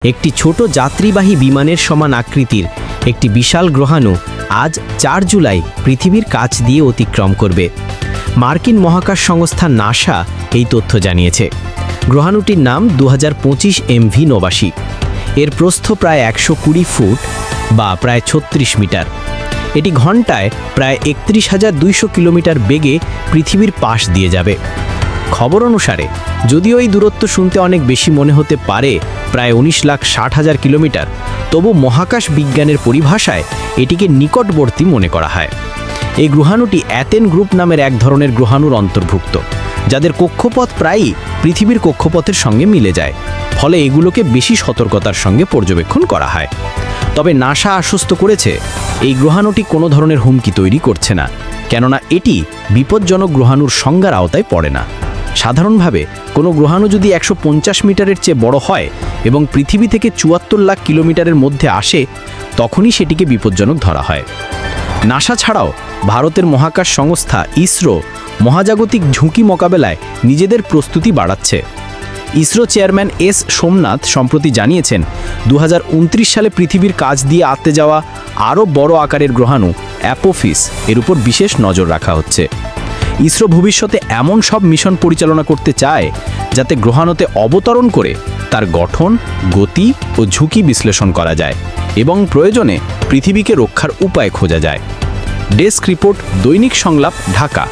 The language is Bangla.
একটি ছোট যাত্রীবাহী বিমানের সমান আকৃতির একটি বিশাল গ্রহাণু আজ ৪ জুলাই পৃথিবীর কাছ দিয়ে অতিক্রম করবে। মার্কিন মহাকাশ সংস্থা নাসা এই তথ্য জানিয়েছে। গ্রহাণুটির নাম 2025 MV নোভাসি। এর প্রস্থ প্রায় 120 ফুট বা প্রায় 36 মিটার। এটি ঘন্টায় প্রায় 31,200 কিলোমিটার বেগে পৃথিবীর পাশ দিয়ে যাবে। খবর অনুসারে যদিও এই দূরত্ব শুনতে অনেক বেশি মনে হতে পারে, প্রায় 19,60,000 কিলোমিটার, তবু মহাকাশ বিজ্ঞানের পরিভাষায় এটিকে নিকটবর্তী মনে করা হয়। এই গ্রহাণুটি অ্যাথেন গ্রুপ নামের এক ধরনের গ্রহাণুর অন্তর্ভুক্ত, যাদের কক্ষপথ প্রায়ই পৃথিবীর কক্ষপথের সঙ্গে মিলে যায়, ফলে এগুলোকে বেশি সতর্কতার সঙ্গে পর্যবেক্ষণ করা হয়। তবে নাসা আশ্বস্ত করেছে এই গ্রহাণুটি কোনো ধরনের হুমকি তৈরি করছে না, কেননা এটি বিপজ্জনক গ্রহাণুর সংজ্ঞার আওতায় পড়ে না। সাধারণভাবে কোনো গ্রহাণু যদি 150 মিটারের চেয়ে বড় হয় এবং পৃথিবী থেকে 74 লাখ কিলোমিটারের মধ্যে আসে, তখনই সেটিকে বিপজ্জনক ধরা হয়। নাসা ছাড়াও ভারতের মহাকাশ সংস্থা ইসরো মহাজাগতিক ঝুঁকি মোকাবেলায় নিজেদের প্রস্তুতি বাড়াচ্ছে। ইসরো চেয়ারম্যান এস সোমনাথ সম্প্রতি জানিয়েছেন, 2029 সালে পৃথিবীর কাছ দিয়ে আসতে যাওয়া আরও বড় আকারের গ্রহাণু অ্যাপোফিস এর উপর বিশেষ নজর রাখা হচ্ছে। ইসরো ভবিষ্যতে এমন সব মিশন পরিচালনা করতে চায় যাতে গ্রহাণুতে অবতরণ করে তার গঠন, গতি ও ঝুঁকি বিশ্লেষণ করা যায় এবং প্রয়োজনে পৃথিবীকে রক্ষার উপায় খোঁজা যায়। ডেস্ক রিপোর্ট, দৈনিক সংলাপ, ঢাকা।